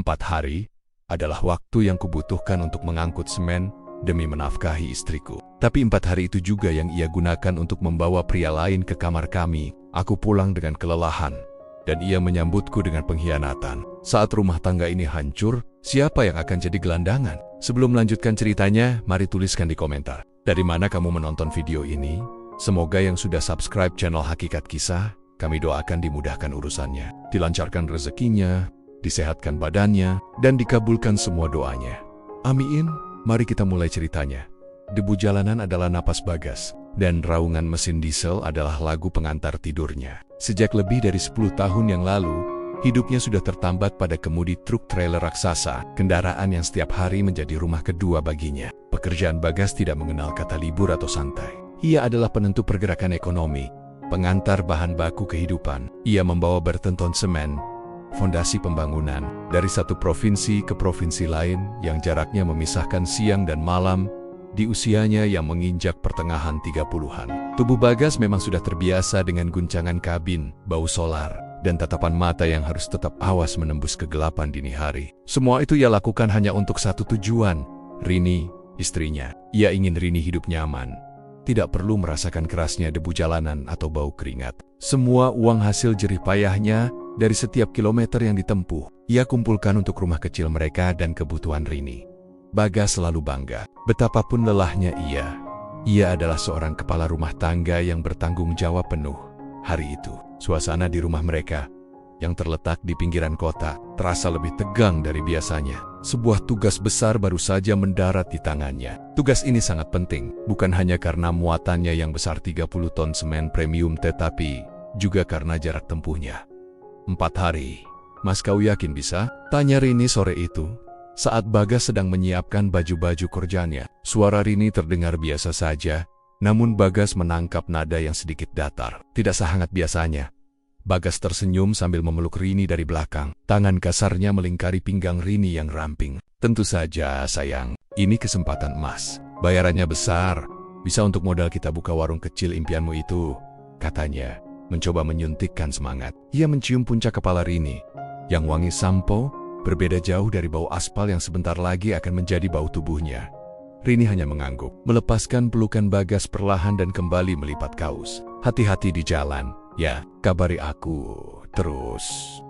4 hari adalah waktu yang kubutuhkan untuk mengangkut semen demi menafkahi istriku. Tapi 4 hari itu juga yang ia gunakan untuk membawa pria lain ke kamar kami. Aku pulang dengan kelelahan, dan ia menyambutku dengan pengkhianatan. Saat rumah tangga ini hancur, siapa yang akan jadi gelandangan? Sebelum melanjutkan ceritanya, mari tuliskan di komentar. Dari mana kamu menonton video ini? Semoga yang sudah subscribe channel Hakikat Kisah, kami doakan dimudahkan urusannya, dilancarkan rezekinya, disehatkan badannya, dan dikabulkan semua doanya. Amin. Mari kita mulai ceritanya. Debu jalanan adalah napas Bagas, dan raungan mesin diesel adalah lagu pengantar tidurnya. Sejak lebih dari 10 tahun yang lalu, hidupnya sudah tertambat pada kemudi truk trailer raksasa, kendaraan yang setiap hari menjadi rumah kedua baginya. Pekerjaan Bagas tidak mengenal kata libur atau santai. Ia adalah penentu pergerakan ekonomi, pengantar bahan baku kehidupan. Ia membawa bertonton semen, fondasi pembangunan, dari satu provinsi ke provinsi lain yang jaraknya memisahkan siang dan malam di usianya yang menginjak pertengahan 30-an. Tubuh Bagas memang sudah terbiasa dengan guncangan kabin, bau solar, dan tatapan mata yang harus tetap awas menembus kegelapan dini hari. Semua itu ia lakukan hanya untuk satu tujuan, Rini, istrinya. Ia ingin Rini hidup nyaman, tidak perlu merasakan kerasnya debu jalanan atau bau keringat. Semua uang hasil jerih payahnya dari setiap kilometer yang ditempuh, ia kumpulkan untuk rumah kecil mereka dan kebutuhan Rini. Bagas selalu bangga, betapapun lelahnya ia adalah seorang kepala rumah tangga yang bertanggung jawab penuh. Hari itu, suasana di rumah mereka, yang terletak di pinggiran kota, terasa lebih tegang dari biasanya. Sebuah tugas besar baru saja mendarat di tangannya. Tugas ini sangat penting, bukan hanya karena muatannya yang besar 30 ton semen premium tetapi juga karena jarak tempuhnya. 4 hari. Mas, kau yakin bisa? Tanya Rini sore itu, saat Bagas sedang menyiapkan baju-baju kerjanya. Suara Rini terdengar biasa saja, namun Bagas menangkap nada yang sedikit datar. Tidak sehangat biasanya. Bagas tersenyum sambil memeluk Rini dari belakang. Tangan kasarnya melingkari pinggang Rini yang ramping. Tentu saja, sayang. Ini kesempatan emas. Bayarannya besar. Bisa untuk modal kita buka warung kecil impianmu itu, katanya, mencoba menyuntikkan semangat. Ia mencium puncak kepala Rini, yang wangi sampo, berbeda jauh dari bau aspal yang sebentar lagi akan menjadi bau tubuhnya. Rini hanya mengangguk, melepaskan pelukan Bagas perlahan dan kembali melipat kaus. Hati-hati di jalan, ya, kabari aku terus.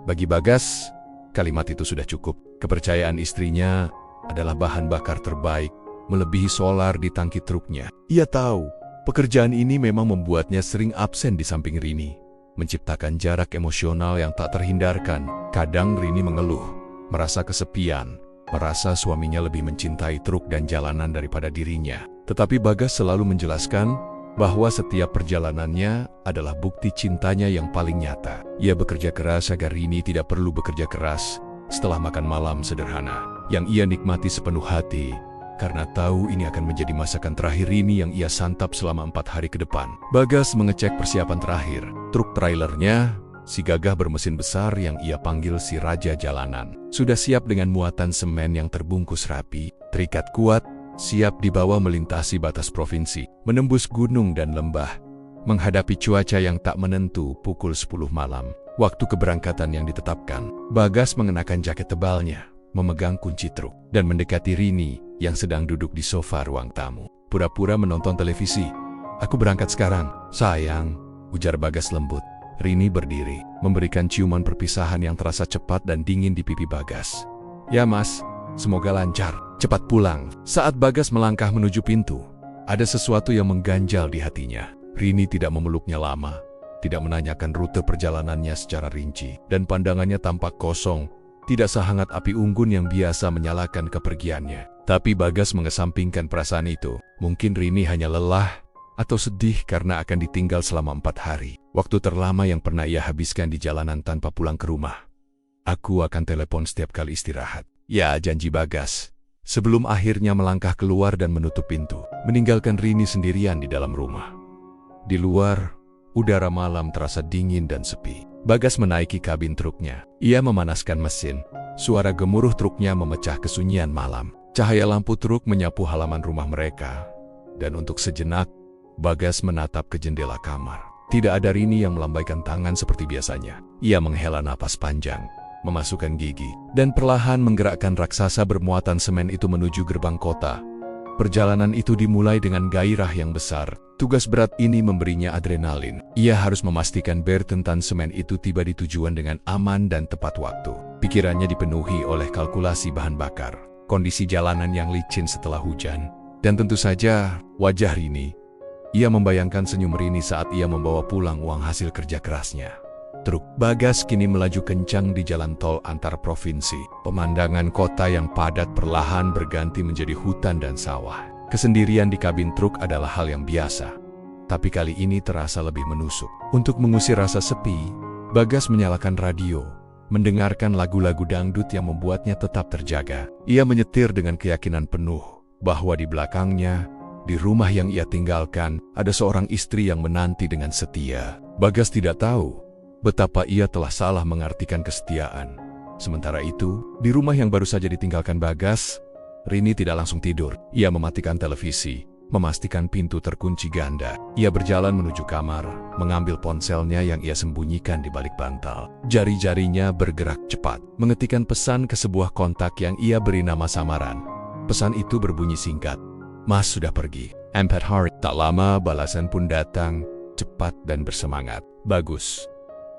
Bagi Bagas, kalimat itu sudah cukup. Kepercayaan istrinya adalah bahan bakar terbaik, melebihi solar di tangki truknya. Ia tahu, pekerjaan ini memang membuatnya sering absen di samping Rini, menciptakan jarak emosional yang tak terhindarkan. Kadang Rini mengeluh, merasa kesepian, merasa suaminya lebih mencintai truk dan jalanan daripada dirinya. Tetapi Bagas selalu menjelaskan bahwa setiap perjalanannya adalah bukti cintanya yang paling nyata. Ia bekerja keras agar Rini tidak perlu bekerja keras setelah makan malam sederhana, yang ia nikmati sepenuh hati, karena tahu ini akan menjadi masakan terakhir Rini yang ia santap selama 4 hari ke depan. Bagas mengecek persiapan terakhir. Truk trailernya, si gagah bermesin besar yang ia panggil si raja jalanan, sudah siap dengan muatan semen yang terbungkus rapi, terikat kuat, siap dibawa melintasi batas provinsi, menembus gunung dan lembah, menghadapi cuaca yang tak menentu. Pukul 10 malam, waktu keberangkatan yang ditetapkan. Bagas mengenakan jaket tebalnya, memegang kunci truk, dan mendekati Rini yang sedang duduk di sofa ruang tamu, pura-pura menonton televisi. Aku berangkat sekarang, sayang, ujar Bagas lembut. Rini berdiri, memberikan ciuman perpisahan yang terasa cepat dan dingin di pipi Bagas. Ya mas, semoga lancar, cepat pulang. Saat Bagas melangkah menuju pintu, ada sesuatu yang mengganjal di hatinya. Rini tidak memeluknya lama, tidak menanyakan rute perjalanannya secara rinci, dan pandangannya tampak kosong, tidak sehangat api unggun yang biasa menyalakan kepergiannya. Tapi Bagas mengesampingkan perasaan itu. Mungkin Rini hanya lelah atau sedih karena akan ditinggal selama 4 hari. Waktu terlama yang pernah ia habiskan di jalanan tanpa pulang ke rumah. Aku akan telepon setiap kali istirahat. Ya, janji Bagas. Sebelum akhirnya melangkah keluar dan menutup pintu, meninggalkan Rini sendirian di dalam rumah. Di luar, udara malam terasa dingin dan sepi. Bagas menaiki kabin truknya. Ia memanaskan mesin. Suara gemuruh truknya memecah kesunyian malam. Cahaya lampu truk menyapu halaman rumah mereka. Dan untuk sejenak, Bagas menatap ke jendela kamar. Tidak ada Rini yang melambaikan tangan seperti biasanya. Ia menghela napas panjang. memasukkan gigi, dan perlahan menggerakkan raksasa bermuatan semen itu menuju gerbang kota. Perjalanan itu dimulai dengan gairah yang besar. Tugas berat ini memberinya adrenalin. Ia harus memastikan benteng semen itu tiba di tujuan dengan aman dan tepat waktu. Pikirannya dipenuhi oleh kalkulasi bahan bakar, kondisi jalanan yang licin setelah hujan, dan tentu saja wajah Rini. Ia membayangkan senyum Rini saat ia membawa pulang uang hasil kerja kerasnya. Truk Bagas kini melaju kencang di jalan tol antar provinsi. Pemandangan kota yang padat perlahan berganti menjadi hutan dan sawah. Kesendirian di kabin truk adalah hal yang biasa, tapi kali ini terasa lebih menusuk. Untuk mengusir rasa sepi, Bagas menyalakan radio, mendengarkan lagu-lagu dangdut yang membuatnya tetap terjaga. Ia menyetir dengan keyakinan penuh bahwa di belakangnya, di rumah yang ia tinggalkan, ada seorang istri yang menanti dengan setia. Bagas tidak tahu betapa ia telah salah mengartikan kesetiaan. Sementara itu, di rumah yang baru saja ditinggalkan Bagas, Rini tidak langsung tidur. Ia mematikan televisi, memastikan pintu terkunci ganda. Ia berjalan menuju kamar, mengambil ponselnya yang ia sembunyikan di balik bantal. Jari-jarinya bergerak cepat, mengetikkan pesan ke sebuah kontak yang ia beri nama samaran. Pesan itu berbunyi singkat, "Mas sudah pergi. 4 hari." Tak lama balasan pun datang, cepat dan bersemangat. "Bagus.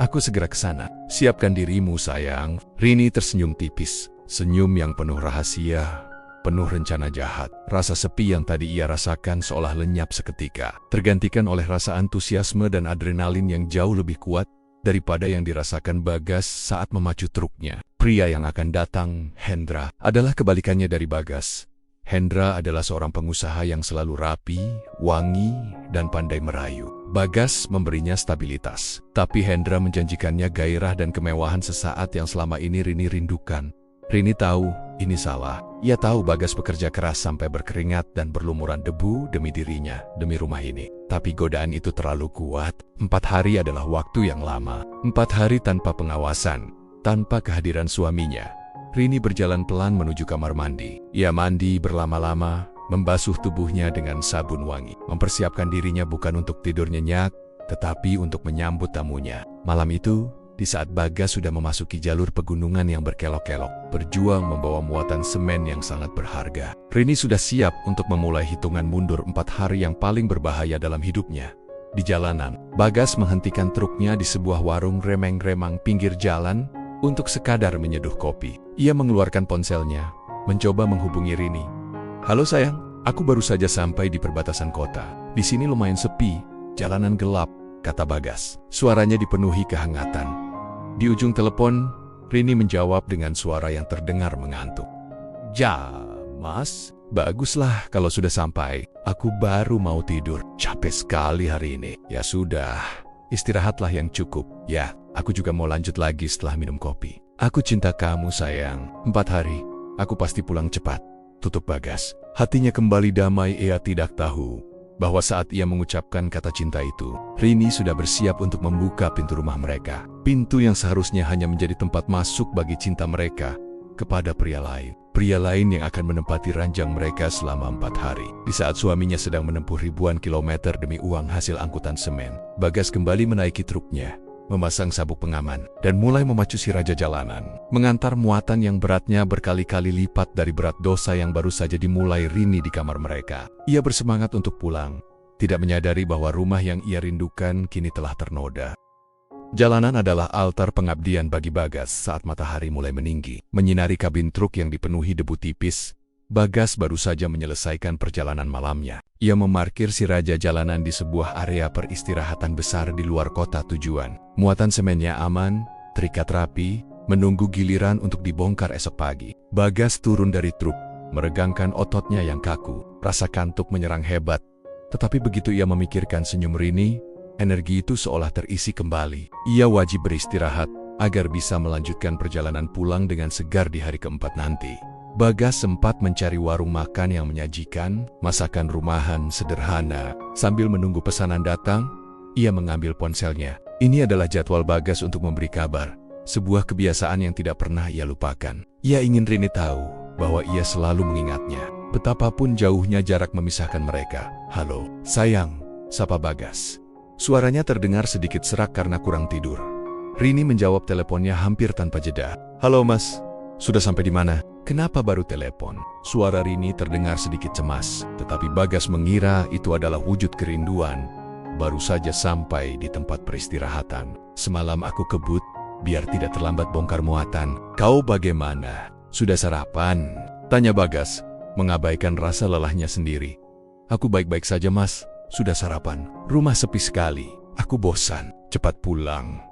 Aku segera ke sana. Siapkan dirimu, sayang." Rini tersenyum tipis, senyum yang penuh rahasia, penuh rencana jahat. Rasa sepi yang tadi ia rasakan seolah lenyap seketika, tergantikan oleh rasa antusiasme dan adrenalin yang jauh lebih kuat daripada yang dirasakan Bagas saat memacu truknya. Pria yang akan datang, Hendra, adalah kebalikannya dari Bagas. Hendra adalah seorang pengusaha yang selalu rapi, wangi, dan pandai merayu. Bagas memberinya stabilitas, tapi Hendra menjanjikannya gairah dan kemewahan sesaat yang selama ini Rini rindukan. Rini tahu ini salah. Ia tahu Bagas bekerja keras sampai berkeringat dan berlumuran debu demi dirinya, demi rumah ini. Tapi godaan itu terlalu kuat. 4 hari adalah waktu yang lama. 4 hari tanpa pengawasan, tanpa kehadiran suaminya. Rini berjalan pelan menuju kamar mandi. Ia mandi berlama-lama, membasuh tubuhnya dengan sabun wangi. Mempersiapkan dirinya bukan untuk tidur nyenyak, tetapi untuk menyambut tamunya. Malam itu, di saat Bagas sudah memasuki jalur pegunungan yang berkelok-kelok, berjuang membawa muatan semen yang sangat berharga, Rini sudah siap untuk memulai hitungan mundur 4 hari yang paling berbahaya dalam hidupnya. Di jalanan, Bagas menghentikan truknya di sebuah warung remang-remang pinggir jalan untuk sekadar menyeduh kopi. Ia mengeluarkan ponselnya, mencoba menghubungi Rini. "Halo sayang, aku baru saja sampai di perbatasan kota. Di sini lumayan sepi, jalanan gelap," kata Bagas. Suaranya dipenuhi kehangatan. Di ujung telepon, Rini menjawab dengan suara yang terdengar mengantuk. "Ja, Mas, baguslah kalau sudah sampai. Aku baru mau tidur. Capek sekali hari ini." "Ya sudah, istirahatlah yang cukup." "Ya, aku juga mau lanjut lagi setelah minum kopi." "Aku cinta kamu, sayang. 4 hari, aku pasti pulang cepat," tutup Bagas. Hatinya kembali damai. Ia tidak tahu bahwa saat ia mengucapkan kata cinta itu, Rini sudah bersiap untuk membuka pintu rumah mereka. Pintu yang seharusnya hanya menjadi tempat masuk bagi cinta mereka kepada pria lain. Pria lain yang akan menempati ranjang mereka selama 4 hari. Di saat suaminya sedang menempuh ribuan kilometer demi uang hasil angkutan semen, Bagas kembali menaiki truknya, memasang sabuk pengaman, dan mulai memacu si raja jalanan, mengantar muatan yang beratnya berkali-kali lipat dari berat dosa yang baru saja dimulai Rini di kamar mereka. Ia bersemangat untuk pulang, tidak menyadari bahwa rumah yang ia rindukan kini telah ternoda. Jalanan adalah altar pengabdian bagi Bagas saat matahari mulai meninggi, menyinari kabin truk yang dipenuhi debu tipis. Bagas baru saja menyelesaikan perjalanan malamnya. Ia memarkir si raja jalanan di sebuah area peristirahatan besar di luar kota tujuan. Muatan semennya aman, terikat rapi, menunggu giliran untuk dibongkar esok pagi. Bagas turun dari truk, meregangkan ototnya yang kaku. Rasa kantuk menyerang hebat. Tetapi begitu ia memikirkan senyum Rini, energi itu seolah terisi kembali. Ia wajib beristirahat agar bisa melanjutkan perjalanan pulang dengan segar di hari keempat nanti. Bagas sempat mencari warung makan yang menyajikan masakan rumahan sederhana. Sambil menunggu pesanan datang, ia mengambil ponselnya. Ini adalah jadwal Bagas untuk memberi kabar, sebuah kebiasaan yang tidak pernah ia lupakan. Ia ingin Rini tahu bahwa ia selalu mengingatnya, betapapun jauhnya jarak memisahkan mereka. "Halo, sayang," sapa Bagas. Suaranya terdengar sedikit serak karena kurang tidur. Rini menjawab teleponnya hampir tanpa jeda. Halo mas, sudah sampai di mana? Kenapa baru telepon? Suara Rini terdengar sedikit cemas, tetapi Bagas mengira itu adalah wujud kerinduan. Baru saja sampai di tempat peristirahatan. Semalam aku kebut, biar tidak terlambat bongkar muatan. Kau bagaimana? Sudah sarapan? Tanya Bagas, mengabaikan rasa lelahnya sendiri. Aku baik-baik saja mas, sudah sarapan. Rumah sepi sekali, aku bosan, cepat pulang.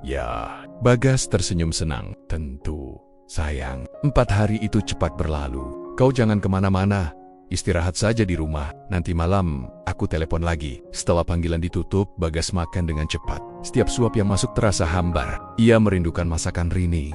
Ya, Bagas tersenyum senang. Tentu, sayang. 4 hari itu cepat berlalu. Kau jangan kemana-mana, istirahat saja di rumah. Nanti malam, aku telepon lagi. Setelah panggilan ditutup, Bagas makan dengan cepat. Setiap suap yang masuk terasa hambar. Ia merindukan masakan Rini,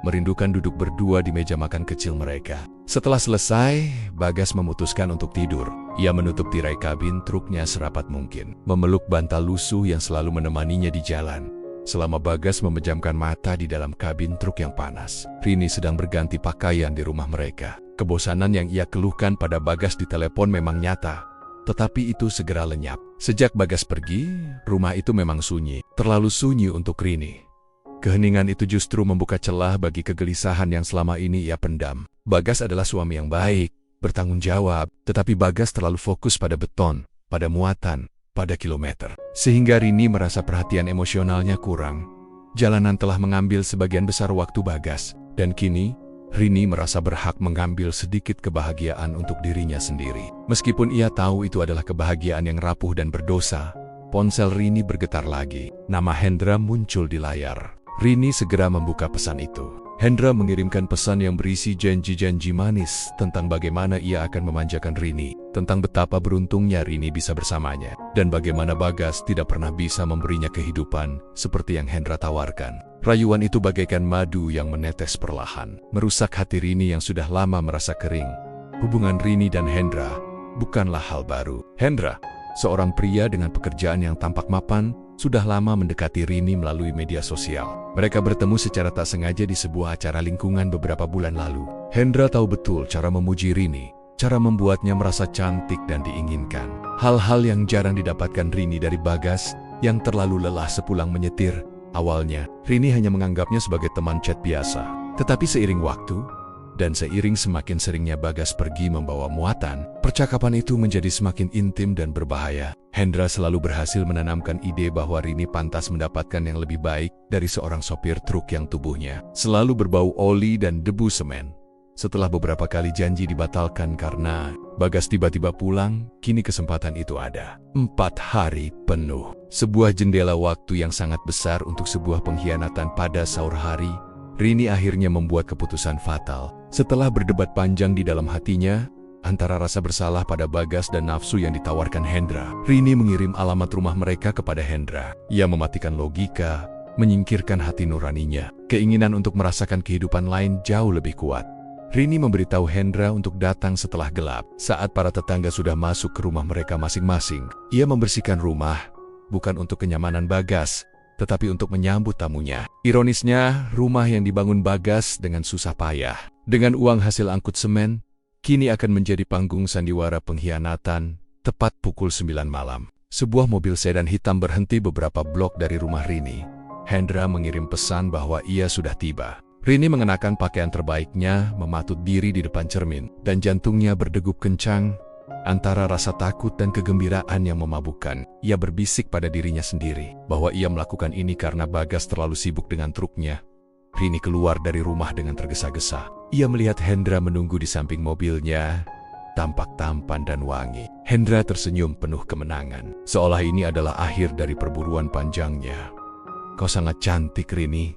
merindukan duduk berdua di meja makan kecil mereka. Setelah selesai, Bagas memutuskan untuk tidur. Ia menutup tirai kabin truknya serapat mungkin, memeluk bantal lusuh yang selalu menemaninya di jalan. Selama Bagas memejamkan mata di dalam kabin truk yang panas, Rini sedang berganti pakaian di rumah mereka. Kebosanan yang ia keluhkan pada Bagas di telepon memang nyata, tetapi itu segera lenyap. Sejak Bagas pergi, rumah itu memang sunyi, terlalu sunyi untuk Rini. Keheningan itu justru membuka celah bagi kegelisahan yang selama ini ia pendam. Bagas adalah suami yang baik, bertanggung jawab, tetapi Bagas terlalu fokus pada beton, pada muatan, pada kilometer. Sehingga Rini merasa perhatian emosionalnya kurang. Jalanan telah mengambil sebagian besar waktu Bagas, dan kini Rini merasa berhak mengambil sedikit kebahagiaan untuk dirinya sendiri. Meskipun ia tahu itu adalah kebahagiaan yang rapuh dan berdosa, ponsel Rini bergetar lagi. Nama Hendra muncul di layar. Rini segera membuka pesan itu. Hendra mengirimkan pesan yang berisi janji-janji manis tentang bagaimana ia akan memanjakan Rini, tentang betapa beruntungnya Rini bisa bersamanya, dan bagaimana Bagas tidak pernah bisa memberinya kehidupan seperti yang Hendra tawarkan. Rayuan itu bagaikan madu yang menetes perlahan, merusak hati Rini yang sudah lama merasa kering. Hubungan Rini dan Hendra bukanlah hal baru. Hendra, seorang pria dengan pekerjaan yang tampak mapan, sudah lama mendekati Rini melalui media sosial. Mereka bertemu secara tak sengaja di sebuah acara lingkungan beberapa bulan lalu. Hendra tahu betul cara memuji Rini, cara membuatnya merasa cantik dan diinginkan. Hal-hal yang jarang didapatkan Rini dari Bagas, yang terlalu lelah sepulang menyetir. Awalnya, Rini hanya menganggapnya sebagai teman chat biasa. Tetapi seiring waktu, dan seiring semakin seringnya Bagas pergi membawa muatan, percakapan itu menjadi semakin intim dan berbahaya. Hendra selalu berhasil menanamkan ide bahwa Rini pantas mendapatkan yang lebih baik dari seorang sopir truk yang tubuhnya selalu berbau oli dan debu semen. Setelah beberapa kali janji dibatalkan karena Bagas tiba-tiba pulang, kini kesempatan itu ada. 4 hari penuh. Sebuah jendela waktu yang sangat besar untuk sebuah pengkhianatan pada sahur hari. Rini akhirnya membuat keputusan fatal. Setelah berdebat panjang di dalam hatinya, antara rasa bersalah pada Bagas dan nafsu yang ditawarkan Hendra, Rini mengirim alamat rumah mereka kepada Hendra. Ia mematikan logika, menyingkirkan hati nuraninya. Keinginan untuk merasakan kehidupan lain jauh lebih kuat. Rini memberitahu Hendra untuk datang setelah gelap. Saat para tetangga sudah masuk ke rumah mereka masing-masing, ia membersihkan rumah, bukan untuk kenyamanan Bagas, tetapi untuk menyambut tamunya. Ironisnya, rumah yang dibangun Bagas dengan susah payah, dengan uang hasil angkut semen, kini akan menjadi panggung sandiwara pengkhianatan. Tepat pukul 9 malam, sebuah mobil sedan hitam berhenti beberapa blok dari rumah Rini. Hendra mengirim pesan bahwa ia sudah tiba. Rini mengenakan pakaian terbaiknya, mematut diri di depan cermin, dan jantungnya berdegup kencang. Antara rasa takut dan kegembiraan yang memabukkan, ia berbisik pada dirinya sendiri bahwa ia melakukan ini karena Bagas terlalu sibuk dengan truknya. Rini keluar dari rumah dengan tergesa-gesa. Ia melihat Hendra menunggu di samping mobilnya, tampak tampan dan wangi. Hendra tersenyum penuh kemenangan, seolah ini adalah akhir dari perburuan panjangnya. "Kau sangat cantik, Rini,"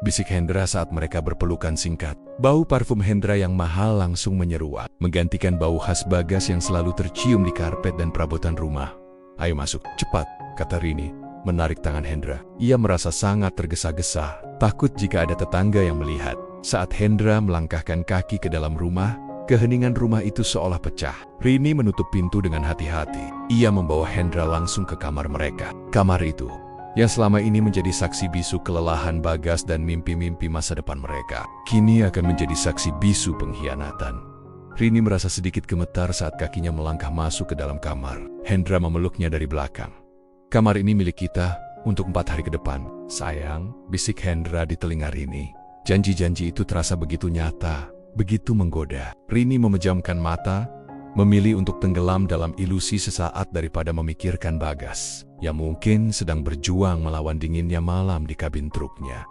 bisik Hendra saat mereka berpelukan singkat. Bau parfum Hendra yang mahal langsung menyeruak, menggantikan bau khas Bagas yang selalu tercium di karpet dan perabotan rumah. "Ayo masuk, cepat," kata Rini, menarik tangan Hendra. Ia merasa sangat tergesa-gesa, takut jika ada tetangga yang melihat. Saat Hendra melangkahkan kaki ke dalam rumah, keheningan rumah itu seolah pecah. Rini menutup pintu dengan hati-hati. Ia membawa Hendra langsung ke kamar mereka. Kamar itu yang selama ini menjadi saksi bisu kelelahan Bagas dan mimpi-mimpi masa depan mereka, kini akan menjadi saksi bisu pengkhianatan. Rini merasa sedikit gemetar saat kakinya melangkah masuk ke dalam kamar. Hendra memeluknya dari belakang. "Kamar ini milik kita untuk 4 hari ke depan, sayang," bisik Hendra di telinga Rini. Janji-janji itu terasa begitu nyata, begitu menggoda. Rini memejamkan mata, memilih untuk tenggelam dalam ilusi sesaat daripada memikirkan Bagas, yang mungkin sedang berjuang melawan dinginnya malam di kabin truknya.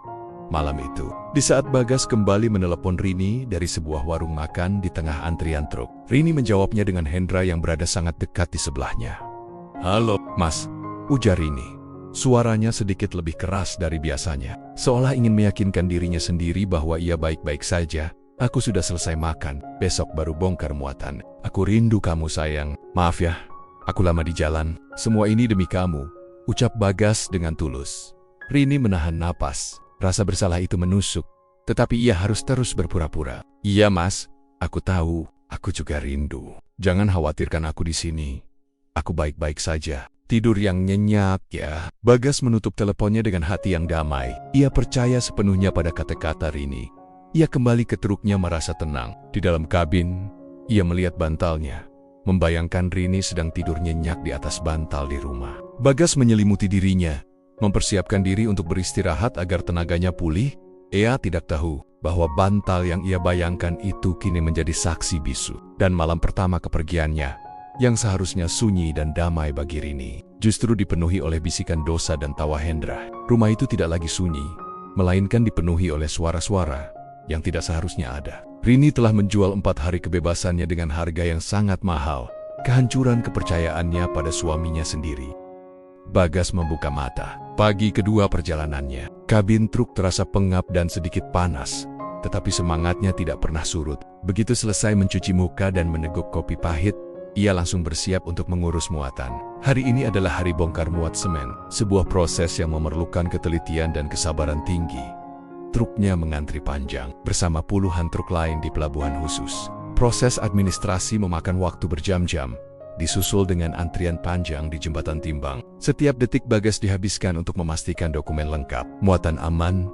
Malam itu, di saat Bagas kembali menelepon Rini dari sebuah warung makan di tengah antrian truk, Rini menjawabnya dengan Hendra yang berada sangat dekat di sebelahnya. "Halo, Mas," ujar Rini. Suaranya sedikit lebih keras dari biasanya, seolah ingin meyakinkan dirinya sendiri bahwa ia baik-baik saja. "Aku sudah selesai makan, besok baru bongkar muatan. Aku rindu kamu sayang. Maaf ya, aku lama di jalan. Semua ini demi kamu," ucap Bagas dengan tulus. Rini menahan napas. Rasa bersalah itu menusuk, tetapi ia harus terus berpura-pura. "Iya Mas, aku tahu, aku juga rindu. Jangan khawatirkan aku di sini. Aku baik-baik saja. Tidur yang nyenyak ya." Bagas menutup teleponnya dengan hati yang damai. Ia percaya sepenuhnya pada kata-kata Rini. Ia kembali ke truknya merasa tenang. Di dalam kabin, ia melihat bantalnya. Membayangkan Rini sedang tidur nyenyak di atas bantal di rumah. Bagas menyelimuti dirinya, mempersiapkan diri untuk beristirahat agar tenaganya pulih. Ia tidak tahu bahwa bantal yang ia bayangkan itu kini menjadi saksi bisu. Dan malam pertama kepergiannya, yang seharusnya sunyi dan damai bagi Rini, justru dipenuhi oleh bisikan dosa dan tawa Hendra. Rumah itu tidak lagi sunyi, melainkan dipenuhi oleh suara-suara yang tidak seharusnya ada. Rini telah menjual 4 hari kebebasannya dengan harga yang sangat mahal, kehancuran kepercayaannya pada suaminya sendiri. Bagas membuka mata. Pagi kedua perjalanannya, kabin truk terasa pengap dan sedikit panas, tetapi semangatnya tidak pernah surut. Begitu selesai mencuci muka dan meneguk kopi pahit, ia langsung bersiap untuk mengurus muatan. Hari ini adalah hari bongkar muat semen, sebuah proses yang memerlukan ketelitian dan kesabaran tinggi. Truknya mengantri panjang, bersama puluhan truk lain di pelabuhan khusus. Proses administrasi memakan waktu berjam-jam, disusul dengan antrian panjang di jembatan timbang. Setiap detik Bagas dihabiskan untuk memastikan dokumen lengkap, muatan aman,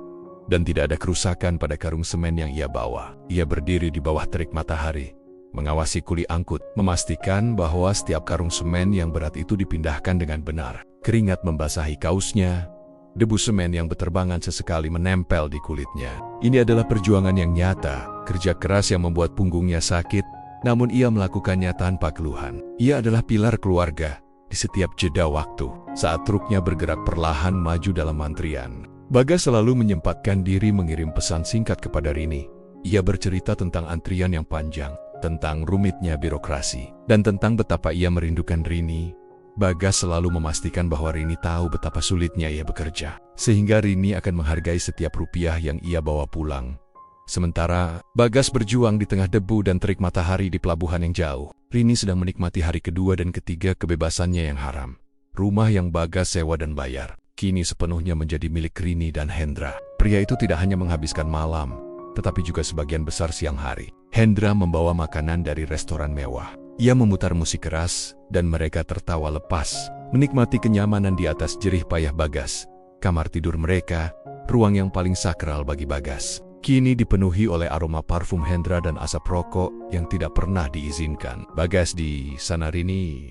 dan tidak ada kerusakan pada karung semen yang ia bawa. Ia berdiri di bawah terik matahari, mengawasi kuli angkut, memastikan bahwa setiap karung semen yang berat itu dipindahkan dengan benar. Keringat membasahi kausnya, debu semen yang berterbangan sesekali menempel di kulitnya. Ini adalah perjuangan yang nyata, kerja keras yang membuat punggungnya sakit, namun ia melakukannya tanpa keluhan. Ia adalah pilar keluarga di setiap jeda waktu. Saat truknya bergerak perlahan maju dalam antrian, Bagas selalu menyempatkan diri mengirim pesan singkat kepada Rini. Ia bercerita tentang antrian yang panjang, tentang rumitnya birokrasi, dan tentang betapa ia merindukan Rini. Bagas selalu memastikan bahwa Rini tahu betapa sulitnya ia bekerja, sehingga Rini akan menghargai setiap rupiah yang ia bawa pulang. Sementara Bagas berjuang di tengah debu dan terik matahari di pelabuhan yang jauh, Rini sedang menikmati hari kedua dan ketiga kebebasannya yang haram. Rumah yang Bagas sewa dan bayar, kini sepenuhnya menjadi milik Rini dan Hendra. Pria itu tidak hanya menghabiskan malam, tetapi juga sebagian besar siang hari. Hendra membawa makanan dari restoran mewah. Ia memutar musik keras, dan mereka tertawa lepas, menikmati kenyamanan di atas jerih payah Bagas. Kamar tidur mereka, ruang yang paling sakral bagi Bagas, kini dipenuhi oleh aroma parfum Hendra dan asap rokok yang tidak pernah diizinkan. Bagas di sana Rini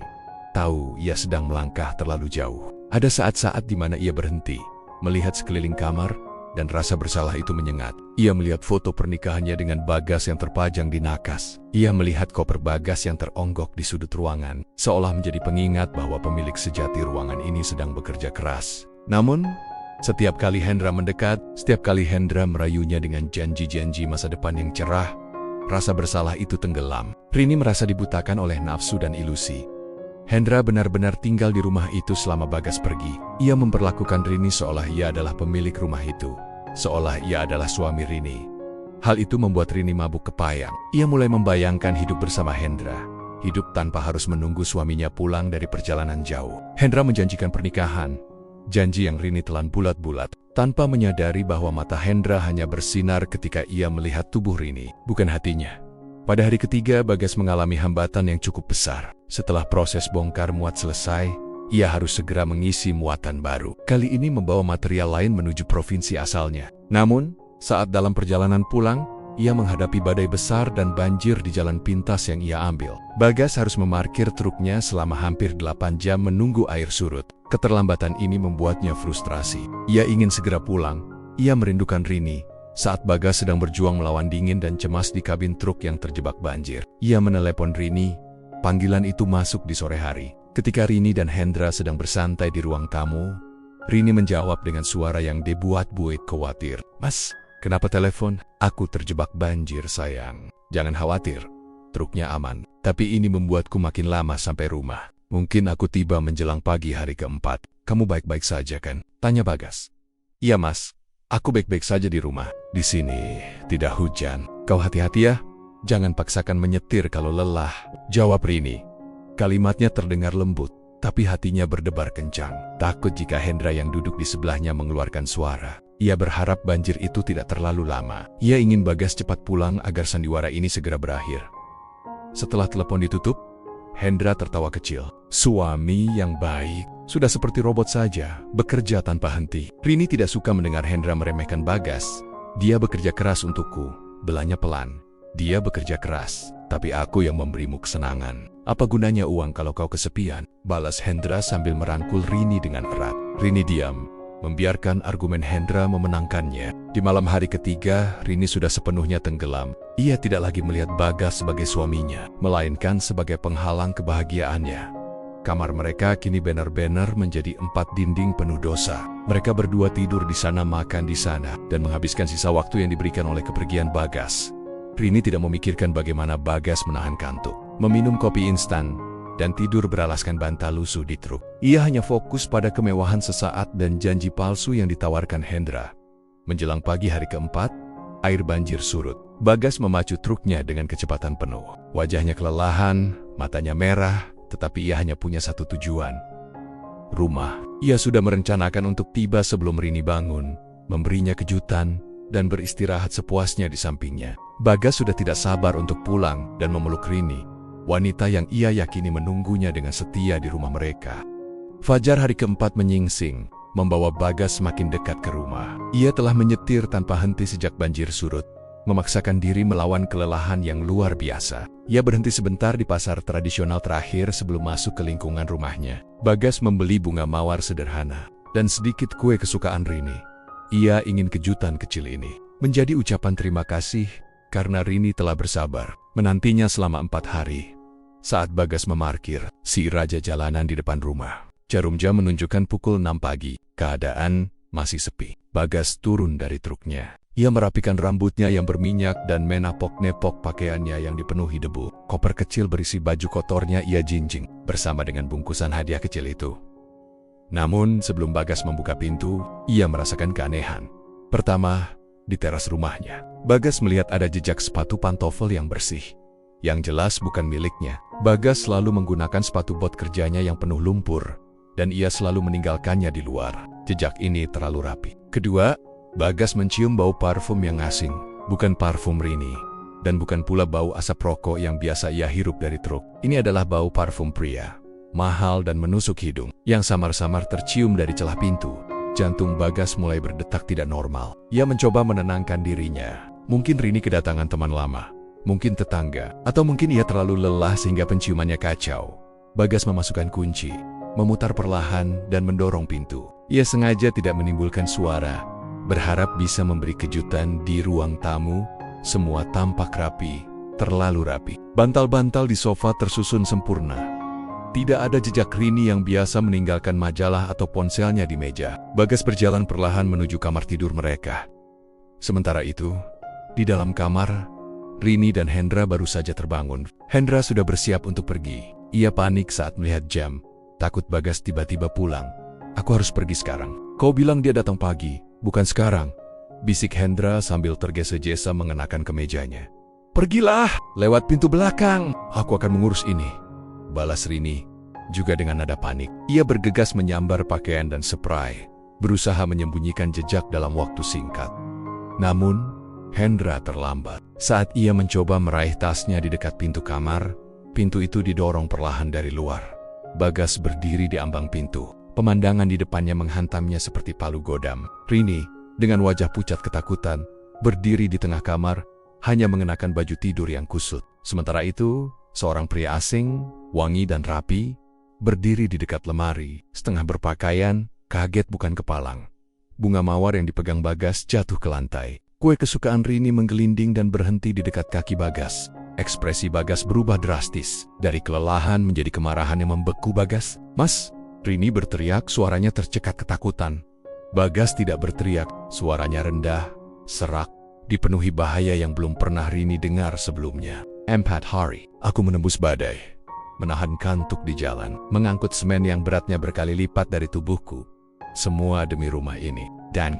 tahu ia sedang melangkah terlalu jauh. Ada saat-saat di mana ia berhenti, melihat sekeliling kamar, dan rasa bersalah itu menyengat. Ia melihat foto pernikahannya dengan Bagas yang terpajang di nakas. Ia melihat koper Bagas yang teronggok di sudut ruangan, seolah menjadi pengingat bahwa pemilik sejati ruangan ini sedang bekerja keras. Namun, setiap kali Hendra mendekat, setiap kali Hendra merayunya dengan janji-janji masa depan yang cerah, rasa bersalah itu tenggelam. Rini merasa dibutakan oleh nafsu dan ilusi. Hendra benar-benar tinggal di rumah itu selama Bagas pergi. Ia memperlakukan Rini seolah ia adalah pemilik rumah itu, seolah ia adalah suami Rini. Hal itu membuat Rini mabuk kepayang. Ia mulai membayangkan hidup bersama Hendra, hidup tanpa harus menunggu suaminya pulang dari perjalanan jauh. Hendra menjanjikan pernikahan, janji yang Rini telan bulat-bulat, tanpa menyadari bahwa mata Hendra hanya bersinar ketika ia melihat tubuh Rini, bukan hatinya. Pada hari ketiga, Bagas mengalami hambatan yang cukup besar. Setelah proses bongkar muat selesai, ia harus segera mengisi muatan baru. Kali ini membawa material lain menuju provinsi asalnya. Namun, saat dalam perjalanan pulang, ia menghadapi badai besar dan banjir di jalan pintas yang ia ambil. Bagas harus memarkir truknya selama hampir 8 jam menunggu air surut. Keterlambatan ini membuatnya frustrasi. Ia ingin segera pulang. Ia merindukan Rini, Saat Bagas sedang berjuang melawan dingin dan cemas di kabin truk yang terjebak banjir, ia menelepon Rini. Panggilan itu masuk di sore hari. Ketika Rini dan Hendra sedang bersantai di ruang tamu, Rini menjawab dengan suara yang dibuat-buat khawatir. "Mas, kenapa telepon? Aku terjebak banjir, sayang. Jangan khawatir, truknya aman. Tapi ini membuatku makin lama sampai rumah. Mungkin aku tiba menjelang pagi hari keempat. Kamu baik-baik saja kan?" tanya Bagas. "Iya, Mas. Aku baik-baik saja di rumah. Di sini tidak hujan. Kau hati-hati ya. Jangan paksakan menyetir kalau lelah," jawab Rini. Kalimatnya terdengar lembut, tapi hatinya berdebar kencang. Takut jika Hendra yang duduk di sebelahnya mengeluarkan suara. Ia berharap banjir itu tidak terlalu lama. Ia ingin Bagas cepat pulang agar sandiwara ini segera berakhir. Setelah telepon ditutup, Hendra tertawa kecil. Suami yang baik, sudah seperti robot saja, bekerja tanpa henti. Rini tidak suka mendengar Hendra meremehkan Bagas. "Dia bekerja keras untukku," belanya pelan. "Dia bekerja keras, tapi aku yang memberimu kesenangan. Apa gunanya uang kalau kau kesepian?" balas Hendra sambil merangkul Rini dengan erat. Rini diam, membiarkan argumen Hendra memenangkannya. Di malam hari ketiga, Rini sudah sepenuhnya tenggelam. Ia tidak lagi melihat Bagas sebagai suaminya, melainkan sebagai penghalang kebahagiaannya. Kamar mereka kini benar-benar menjadi 4 dinding penuh dosa. Mereka berdua tidur di sana, makan di sana, dan menghabiskan sisa waktu yang diberikan oleh kepergian Bagas. Rini tidak memikirkan bagaimana Bagas menahan kantuk, meminum kopi instan, dan tidur beralaskan bantal lusuh di truk. Ia hanya fokus pada kemewahan sesaat dan janji palsu yang ditawarkan Hendra. Menjelang pagi hari keempat, air banjir surut. Bagas memacu truknya dengan kecepatan penuh. Wajahnya kelelahan, matanya merah, tetapi ia hanya punya satu tujuan: rumah. Ia sudah merencanakan untuk tiba sebelum Rini bangun, memberinya kejutan, dan beristirahat sepuasnya di sampingnya. Bagas sudah tidak sabar untuk pulang dan memeluk Rini, wanita yang ia yakini menunggunya dengan setia di rumah mereka. Fajar hari keempat menyingsing, membawa Bagas semakin dekat ke rumah. Ia telah menyetir tanpa henti sejak banjir surut, memaksakan diri melawan kelelahan yang luar biasa. Ia berhenti sebentar di pasar tradisional terakhir sebelum masuk ke lingkungan rumahnya. Bagas membeli bunga mawar sederhana dan sedikit kue kesukaan Rini. Ia ingin kejutan kecil ini menjadi ucapan terima kasih karena Rini telah bersabar menantinya selama 4 hari. Saat Bagas memarkir si raja jalanan di depan rumah, jarum jam menunjukkan pukul 6 pagi. Keadaan masih sepi. Bagas turun dari truknya. Ia merapikan rambutnya yang berminyak dan menapok-nepok pakaiannya yang dipenuhi debu. Koper kecil berisi baju kotornya ia jinjing bersama dengan bungkusan hadiah kecil itu. Namun sebelum Bagas membuka pintu, ia merasakan keanehan. Pertama, di teras rumahnya, Bagas melihat ada jejak sepatu pantofel yang bersih. Yang jelas bukan miliknya. Bagas selalu menggunakan sepatu bot kerjanya yang penuh lumpur, dan ia selalu meninggalkannya di luar. Jejak ini terlalu rapi. Kedua, Bagas mencium bau parfum yang asing, bukan parfum Rini, dan bukan pula bau asap rokok yang biasa ia hirup dari truk. Ini adalah bau parfum pria, mahal dan menusuk hidung, yang samar-samar tercium dari celah pintu. Jantung Bagas mulai berdetak tidak normal. Ia mencoba menenangkan dirinya. Mungkin Rini kedatangan teman lama, mungkin tetangga, atau mungkin ia terlalu lelah sehingga penciumannya kacau. Bagas memasukkan kunci, memutar perlahan, dan mendorong pintu. Ia sengaja tidak menimbulkan suara, berharap bisa memberi kejutan di ruang tamu. Semua tampak rapi, terlalu rapi. Bantal-bantal di sofa tersusun sempurna. Tidak ada jejak Rini yang biasa meninggalkan majalah atau ponselnya di meja. Bagas berjalan perlahan menuju kamar tidur mereka. Sementara itu, di dalam kamar, Rini dan Hendra baru saja terbangun. Hendra sudah bersiap untuk pergi. Ia panik saat melihat jam, takut Bagas tiba-tiba pulang. "Aku harus pergi sekarang." "Kau bilang dia datang pagi, bukan sekarang," bisik Hendra sambil tergesa-gesa mengenakan kemejanya. "Pergilah, lewat pintu belakang. Aku akan mengurus ini," balas Rini, juga dengan nada panik. Ia bergegas menyambar pakaian dan spray, berusaha menyembunyikan jejak dalam waktu singkat. Namun, Hendra terlambat. Saat ia mencoba meraih tasnya di dekat pintu kamar, pintu itu didorong perlahan dari luar. Bagas berdiri di ambang pintu. Pemandangan di depannya menghantamnya seperti palu godam. Rini, dengan wajah pucat ketakutan, berdiri di tengah kamar, hanya mengenakan baju tidur yang kusut. Sementara itu, seorang pria asing, wangi dan rapi, berdiri di dekat lemari, setengah berpakaian, kaget bukan kepalang. Bunga mawar yang dipegang Bagas jatuh ke lantai. Kue kesukaan Rini menggelinding dan berhenti di dekat kaki Bagas. Ekspresi Bagas berubah drastis. Dari kelelahan menjadi kemarahan yang membeku Bagas. "Mas!" Rini berteriak, suaranya tercekat ketakutan. Bagas tidak berteriak, suaranya rendah, serak, dipenuhi bahaya yang belum pernah Rini dengar sebelumnya. 4 hari, aku menembus badai, menahan kantuk di jalan, mengangkut semen yang beratnya berkali lipat dari tubuhku. Semua demi rumah ini. Dan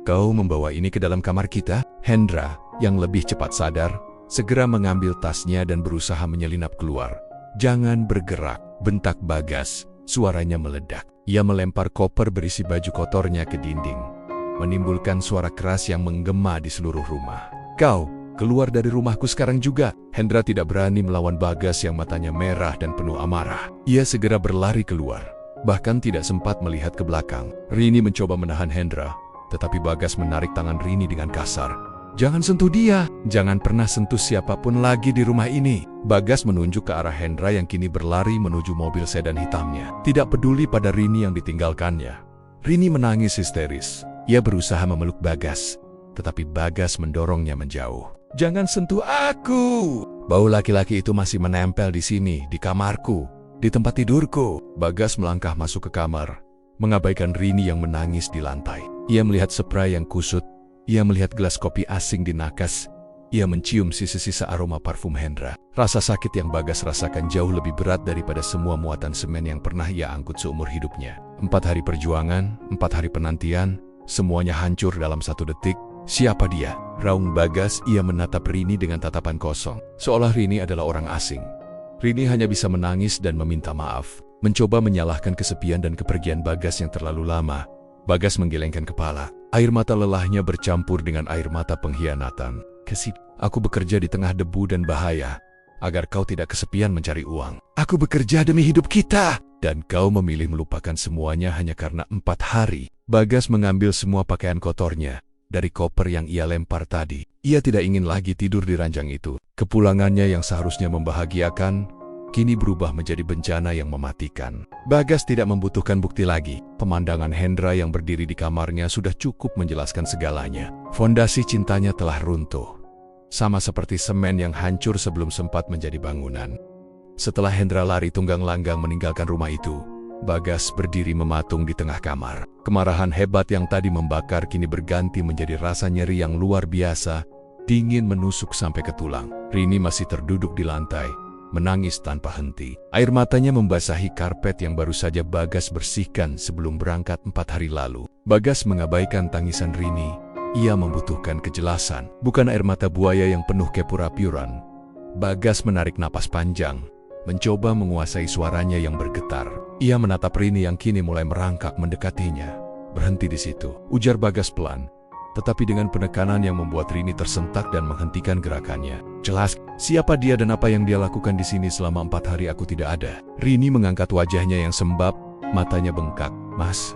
kau membawa ini ke dalam kamar kita? Hendra, yang lebih cepat sadar, segera mengambil tasnya dan berusaha menyelinap keluar. "Jangan bergerak," bentak Bagas, suaranya meledak. Ia melempar koper berisi baju kotornya ke dinding, menimbulkan suara keras yang menggema di seluruh rumah. "Kau keluar dari rumahku sekarang juga!" Hendra tidak berani melawan Bagas yang matanya merah dan penuh amarah. Ia segera berlari keluar, bahkan tidak sempat melihat ke belakang. Rini mencoba menahan Hendra, tetapi Bagas menarik tangan Rini dengan kasar. "Jangan sentuh dia! Jangan pernah sentuh siapapun lagi di rumah ini!" Bagas menunjuk ke arah Hendra yang kini berlari menuju mobil sedan hitamnya. Tidak peduli pada Rini yang ditinggalkannya. Rini menangis histeris. Ia berusaha memeluk Bagas, tetapi Bagas mendorongnya menjauh. "Jangan sentuh aku! Bau laki-laki itu masih menempel di sini, di kamarku, di tempat tidurku." Bagas melangkah masuk ke kamar, mengabaikan Rini yang menangis di lantai. Ia melihat spray yang kusut. Ia melihat gelas kopi asing di nakas. Ia mencium sisa-sisa aroma parfum Hendra. Rasa sakit yang Bagas rasakan jauh lebih berat daripada semua muatan semen yang pernah ia angkut seumur hidupnya. 4 hari perjuangan, 4 hari penantian, semuanya hancur dalam 1 detik. "Siapa dia?" raung Bagas. Ia menatap Rini dengan tatapan kosong, seolah Rini adalah orang asing. Rini hanya bisa menangis dan meminta maaf, mencoba menyalahkan kesepian dan kepergian Bagas yang terlalu lama. Bagas menggelengkan kepala. Air mata lelahnya bercampur dengan air mata pengkhianatan. "Kesip, aku bekerja di tengah debu dan bahaya, agar kau tidak kesepian mencari uang. Aku bekerja demi hidup kita, dan kau memilih melupakan semuanya hanya karena 4 hari. Bagas mengambil semua pakaian kotornya dari koper yang ia lempar tadi. Ia tidak ingin lagi tidur di ranjang itu. Kepulangannya yang seharusnya membahagiakan, kini berubah menjadi bencana yang mematikan. Bagas tidak membutuhkan bukti lagi. Pemandangan Hendra yang berdiri di kamarnya sudah cukup menjelaskan segalanya. Fondasi cintanya telah runtuh, sama seperti semen yang hancur sebelum sempat menjadi bangunan. Setelah Hendra lari tunggang-langgang meninggalkan rumah itu, Bagas berdiri mematung di tengah kamar. Kemarahan hebat yang tadi membakar kini berganti menjadi rasa nyeri yang luar biasa, dingin menusuk sampai ke tulang. Rini masih terduduk di lantai, menangis tanpa henti. Air matanya membasahi karpet yang baru saja Bagas bersihkan sebelum berangkat 4 hari lalu. Bagas mengabaikan tangisan Rini. Ia membutuhkan kejelasan, bukan air mata buaya yang penuh kepura-puran. Bagas menarik napas panjang, mencoba menguasai suaranya yang bergetar. Ia menatap Rini yang kini mulai merangkak mendekatinya. "Berhenti di situ," ujar Bagas pelan, tetapi dengan penekanan yang membuat Rini tersentak dan menghentikan gerakannya. "Jelas, siapa dia dan apa yang dia lakukan di sini selama 4 hari aku tidak ada." Rini mengangkat wajahnya yang sembab, matanya bengkak. "Mas,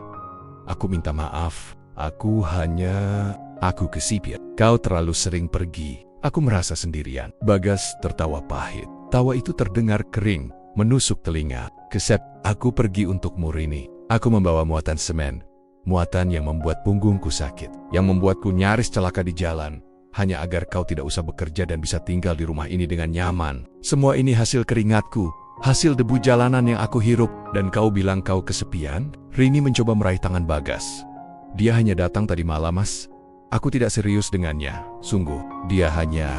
aku minta maaf. Aku kesipit. Kau terlalu sering pergi. Aku merasa sendirian." Bagas tertawa pahit. Tawa itu terdengar kering, menusuk telinga. "Kesep, aku pergi untukmu Rini. Aku membawa muatan semen. Muatan yang membuat punggungku sakit, yang membuatku nyaris celaka di jalan, hanya agar kau tidak usah bekerja dan bisa tinggal di rumah ini dengan nyaman. Semua ini hasil keringatku, hasil debu jalanan yang aku hirup, dan kau bilang kau kesepian?" Rini mencoba meraih tangan Bagas. "Dia hanya datang tadi malam, Mas. Aku tidak serius dengannya, sungguh. Dia hanya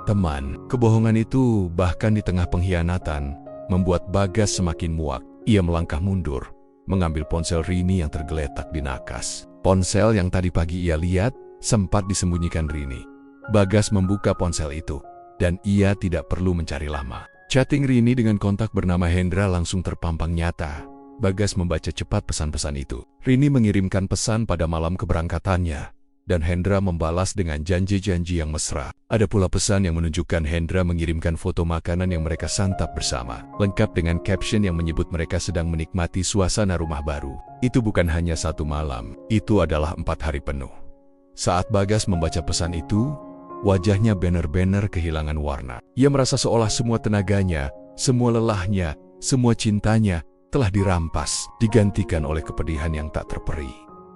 teman." Kebohongan itu, bahkan di tengah pengkhianatan, membuat Bagas semakin muak. Ia melangkah mundur, mengambil ponsel Rini yang tergeletak di nakas. Ponsel yang tadi pagi ia lihat sempat disembunyikan Rini. Bagas membuka ponsel itu, dan ia tidak perlu mencari lama. Chatting Rini dengan kontak bernama Hendra langsung terpampang nyata. Bagas membaca cepat pesan-pesan itu. Rini mengirimkan pesan pada malam keberangkatannya, dan Hendra membalas dengan janji-janji yang mesra. Ada pula pesan yang menunjukkan Hendra mengirimkan foto makanan yang mereka santap bersama, lengkap dengan caption yang menyebut mereka sedang menikmati suasana rumah baru. Itu bukan hanya 1 malam, itu adalah 4 hari penuh. Saat Bagas membaca pesan itu, wajahnya benar-benar kehilangan warna. Ia merasa seolah semua tenaganya, semua lelahnya, semua cintanya telah dirampas, digantikan oleh kepedihan yang tak terperi.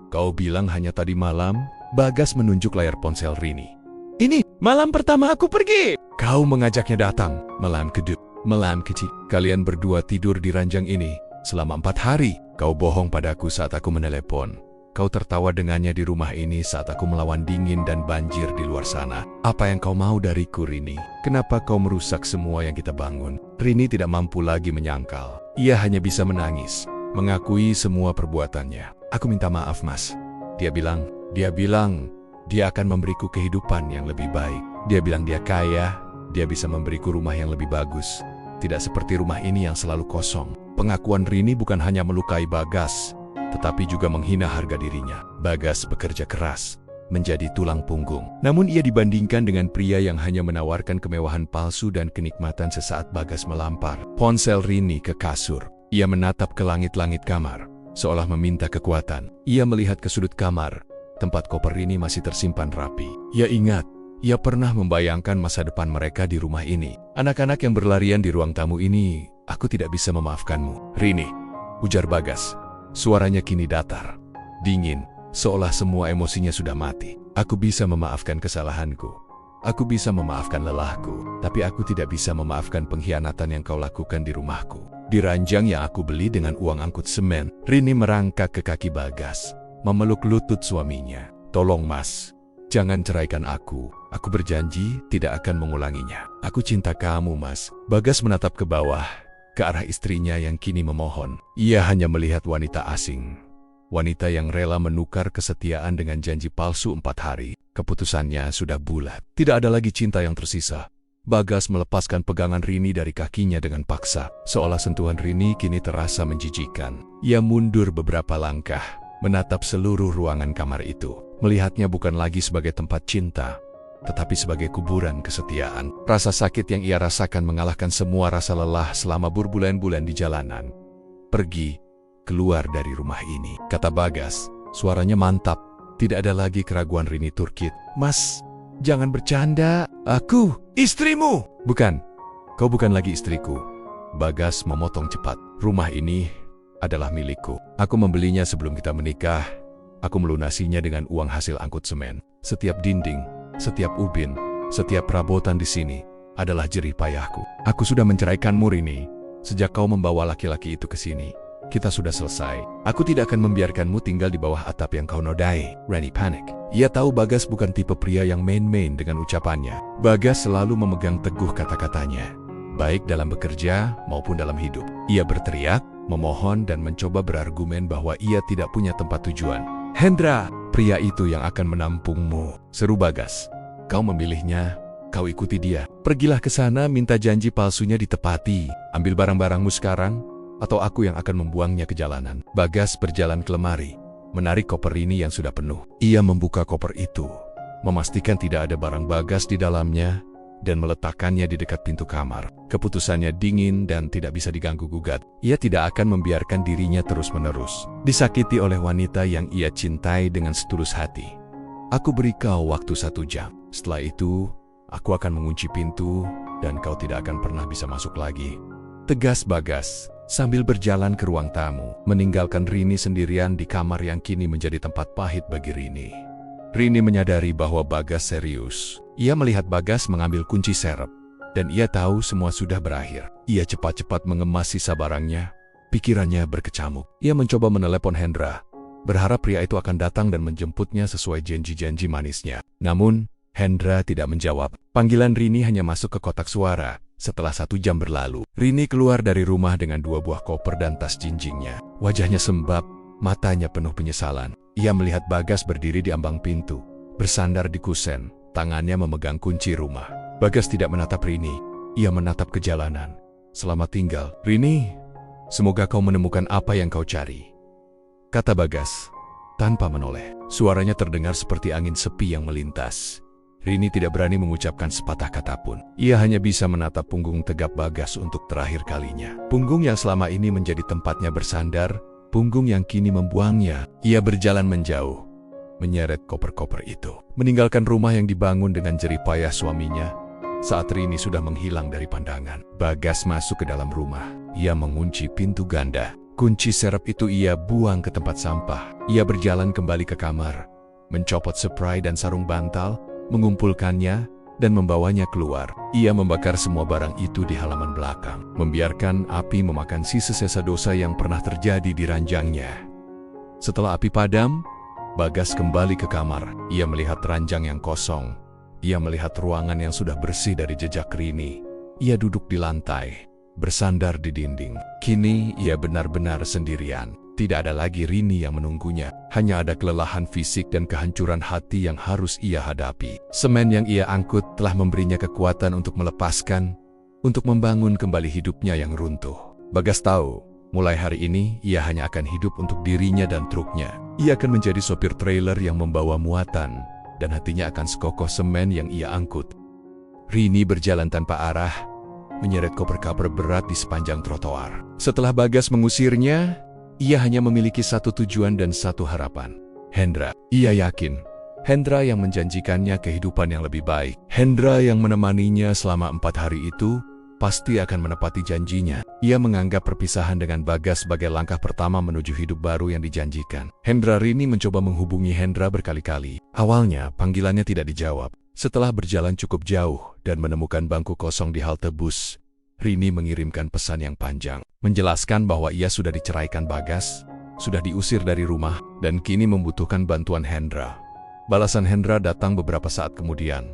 "Kau bilang hanya tadi malam?" Bagas menunjuk layar ponsel Rini. Ini malam pertama aku pergi. Kau mengajaknya datang. Malam kedua, malam ketiga. Kalian berdua tidur di ranjang ini selama 4 hari. Kau bohong padaku saat aku menelepon. Kau tertawa dengannya di rumah ini saat aku melawan dingin dan banjir di luar sana. Apa yang kau mau dariku, Rini? Kenapa kau merusak semua yang kita bangun? Rini tidak mampu lagi menyangkal. Ia hanya bisa menangis, mengakui semua perbuatannya. Aku minta maaf, Mas. Dia bilang dia akan memberiku kehidupan yang lebih baik. Dia bilang dia kaya, dia bisa memberiku rumah yang lebih bagus. Tidak seperti rumah ini yang selalu kosong. Pengakuan Rini bukan hanya melukai Bagas, tetapi juga menghina harga dirinya. Bagas bekerja keras, menjadi tulang punggung. Namun ia dibandingkan dengan pria yang hanya menawarkan kemewahan palsu dan kenikmatan sesaat. Bagas melampar ponsel Rini ke kasur. Ia menatap ke langit-langit kamar, seolah meminta kekuatan. Ia melihat ke sudut kamar, tempat koper Rini masih tersimpan rapi. Ia ingat, ia pernah membayangkan masa depan mereka di rumah ini. Anak-anak yang berlarian di ruang tamu ini, aku tidak bisa memaafkanmu. Rini, ujar Bagas. Suaranya kini datar, dingin, seolah semua emosinya sudah mati. Aku bisa memaafkan kesalahanku. Aku bisa memaafkan lelahku. Tapi aku tidak bisa memaafkan pengkhianatan yang kau lakukan di rumahku. Di ranjang yang aku beli dengan uang angkut semen. Rini merangkak ke kaki Bagas, memeluk lutut suaminya. Tolong, Mas, jangan ceraikan aku. Aku berjanji tidak akan mengulanginya. Aku cinta kamu, Mas. Bagas menatap ke bawah, ke arah istrinya yang kini memohon. Ia hanya melihat wanita asing. Wanita yang rela menukar kesetiaan dengan janji palsu 4 hari. Keputusannya sudah bulat. Tidak ada lagi cinta yang tersisa. Bagas melepaskan pegangan Rini dari kakinya dengan paksa. Seolah sentuhan Rini kini terasa menjijikan. Ia mundur beberapa langkah, menatap seluruh ruangan kamar itu. Melihatnya bukan lagi sebagai tempat cinta, tetapi sebagai kuburan kesetiaan. Rasa sakit yang ia rasakan mengalahkan semua rasa lelah selama berbulan-bulan di jalanan. Pergi, keluar dari rumah ini, kata Bagas. Suaranya mantap, tidak ada lagi keraguan Rini Turkit. Mas, jangan bercanda. Aku istrimu. Bukan, kau bukan lagi istriku. Bagas memotong cepat. Rumah ini adalah milikku. Aku membelinya sebelum kita menikah. Aku melunasinya dengan uang hasil angkut semen. Setiap dinding, setiap ubin, setiap perabotan di sini adalah jerih payahku. Aku sudah menceraikanmu, Rini. Sejak kau membawa laki-laki itu ke sini, kita sudah selesai. Aku tidak akan membiarkanmu tinggal di bawah atap yang kau nodai. Rini panik. Ia tahu Bagas bukan tipe pria yang main-main dengan ucapannya. Bagas selalu memegang teguh kata-katanya, baik dalam bekerja maupun dalam hidup. Ia berteriak, memohon dan mencoba berargumen bahwa ia tidak punya tempat tujuan. Hendra, pria itu yang akan menampungmu, seru Bagas. Kau memilihnya, kau ikuti dia. Pergilah ke sana, minta janji palsunya ditepati. Ambil barang-barangmu sekarang, atau aku yang akan membuangnya ke jalanan. Bagas berjalan ke lemari, menarik koper ini yang sudah penuh. Ia membuka koper itu, memastikan tidak ada barang Bagas di dalamnya, dan meletakkannya di dekat pintu kamar. Keputusannya dingin dan tidak bisa diganggu-gugat. Ia tidak akan membiarkan dirinya terus-menerus disakiti oleh wanita yang ia cintai dengan setulus hati. Aku beri kau waktu 1 jam. Setelah itu, aku akan mengunci pintu dan kau tidak akan pernah bisa masuk lagi, tegas Bagas sambil berjalan ke ruang tamu, meninggalkan Rini sendirian di kamar yang kini menjadi tempat pahit bagi Rini. Rini menyadari bahwa Bagas serius. Ia melihat Bagas mengambil kunci serep, dan ia tahu semua sudah berakhir. Ia cepat-cepat mengemas sisa barangnya, pikirannya berkecamuk. Ia mencoba menelepon Hendra, berharap pria itu akan datang dan menjemputnya sesuai janji-janji manisnya. Namun, Hendra tidak menjawab. Panggilan Rini hanya masuk ke kotak suara. Setelah 1 jam berlalu, Rini keluar dari rumah dengan 2 buah koper dan tas jinjingnya. Wajahnya sembab, matanya penuh penyesalan. Ia melihat Bagas berdiri di ambang pintu, bersandar di kusen, tangannya memegang kunci rumah. Bagas tidak menatap Rini, ia menatap ke jalanan. Selamat tinggal, Rini. Semoga kau menemukan apa yang kau cari, kata Bagas, tanpa menoleh. Suaranya terdengar seperti angin sepi yang melintas. Rini tidak berani mengucapkan sepatah kata pun. Ia hanya bisa menatap punggung tegap Bagas untuk terakhir kalinya. Punggung yang selama ini menjadi tempatnya bersandar, punggung yang kini membuangnya. Ia berjalan menjauh, menyeret koper-koper itu, meninggalkan rumah yang dibangun dengan jerih payah suaminya. Saat Rini sudah menghilang dari pandangan, Bagas masuk ke dalam rumah. Ia mengunci pintu ganda. Kunci serep itu ia buang ke tempat sampah. Ia berjalan kembali ke kamar, mencopot spray dan sarung bantal, mengumpulkannya, dan membawanya keluar. Ia membakar semua barang itu di halaman belakang, membiarkan api memakan sisa-sisa dosa yang pernah terjadi di ranjangnya. Setelah api padam, Bagas kembali ke kamar. Ia melihat ranjang yang kosong. Ia melihat ruangan yang sudah bersih dari jejak Rini. Ia duduk di lantai, bersandar di dinding. Kini ia benar-benar sendirian. Tidak ada lagi Rini yang menunggunya. Hanya ada kelelahan fisik dan kehancuran hati yang harus ia hadapi. Semen yang ia angkut telah memberinya kekuatan untuk melepaskan, untuk membangun kembali hidupnya yang runtuh. Bagas tahu, mulai hari ini ia hanya akan hidup untuk dirinya dan truknya. Ia akan menjadi sopir trailer yang membawa muatan, dan hatinya akan sekokoh semen yang ia angkut. Rini berjalan tanpa arah, menyeret koper-koper berat di sepanjang trotoar. Setelah Bagas mengusirnya, ia hanya memiliki satu tujuan dan satu harapan. Hendra. Ia yakin, Hendra yang menjanjikannya kehidupan yang lebih baik. Hendra yang menemaninya selama 4 hari itu, pasti akan menepati janjinya. Ia menganggap perpisahan dengan Bagas sebagai langkah pertama menuju hidup baru yang dijanjikan. Hendra Rini mencoba menghubungi Hendra berkali-kali. Awalnya, panggilannya tidak dijawab. Setelah berjalan cukup jauh dan menemukan bangku kosong di halte bus, Rini mengirimkan pesan yang panjang, menjelaskan bahwa ia sudah diceraikan Bagas, sudah diusir dari rumah, dan kini membutuhkan bantuan Hendra. Balasan Hendra datang beberapa saat kemudian,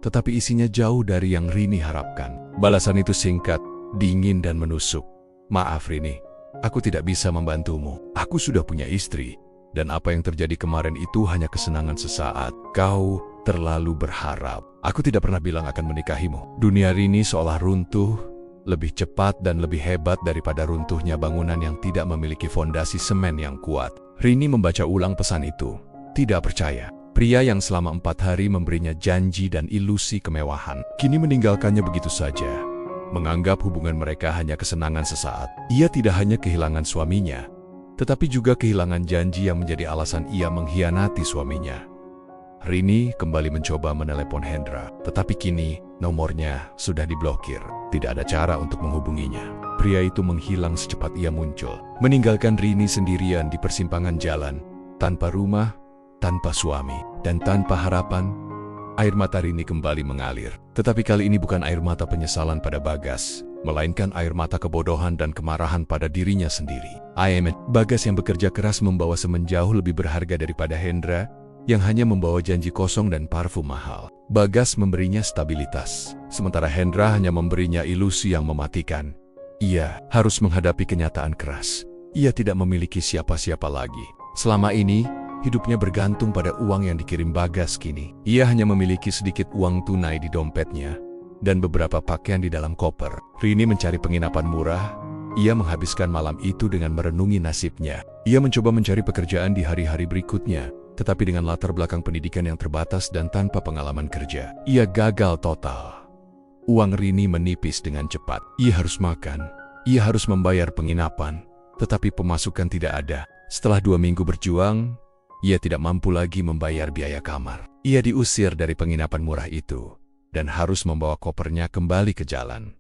tetapi isinya jauh dari yang Rini harapkan. Balasan itu singkat, dingin dan menusuk. Maaf Rini, aku tidak bisa membantumu. Aku sudah punya istri, dan apa yang terjadi kemarin itu hanya kesenangan sesaat. Kau terlalu berharap. Aku tidak pernah bilang akan menikahimu. Dunia Rini seolah runtuh, lebih cepat dan lebih hebat daripada runtuhnya bangunan yang tidak memiliki fondasi semen yang kuat. Rini membaca ulang pesan itu. Tidak percaya. Pria yang selama 4 hari memberinya janji dan ilusi kemewahan, kini meninggalkannya begitu saja. Menganggap hubungan mereka hanya kesenangan sesaat. Ia tidak hanya kehilangan suaminya, tetapi juga kehilangan janji yang menjadi alasan ia mengkhianati suaminya. Rini kembali mencoba menelepon Hendra, tetapi kini nomornya sudah diblokir. Tidak ada cara untuk menghubunginya. Pria itu menghilang secepat ia muncul, meninggalkan Rini sendirian di persimpangan jalan, tanpa rumah, tanpa suami, dan tanpa harapan. Air mata Rini kembali mengalir. Tetapi kali ini bukan air mata penyesalan pada Bagas, melainkan air mata kebodohan dan kemarahan pada dirinya sendiri. Bagas yang bekerja keras membawa semen jauh lebih berharga daripada Hendra, yang hanya membawa janji kosong dan parfum mahal. Bagas memberinya stabilitas, sementara Hendra hanya memberinya ilusi yang mematikan. Ia harus menghadapi kenyataan keras. Ia tidak memiliki siapa-siapa lagi. Selama ini, hidupnya bergantung pada uang yang dikirim Bagas kini. Ia hanya memiliki sedikit uang tunai di dompetnya, dan beberapa pakaian di dalam koper. Rini mencari penginapan murah. Ia menghabiskan malam itu dengan merenungi nasibnya. Ia mencoba mencari pekerjaan di hari-hari berikutnya, tetapi dengan latar belakang pendidikan yang terbatas dan tanpa pengalaman kerja, ia gagal total. Uang Rini menipis dengan cepat. Ia harus makan, ia harus membayar penginapan, tetapi pemasukan tidak ada. Setelah 2 minggu berjuang, ia tidak mampu lagi membayar biaya kamar. Ia diusir dari penginapan murah itu, dan harus membawa kopernya kembali ke jalan.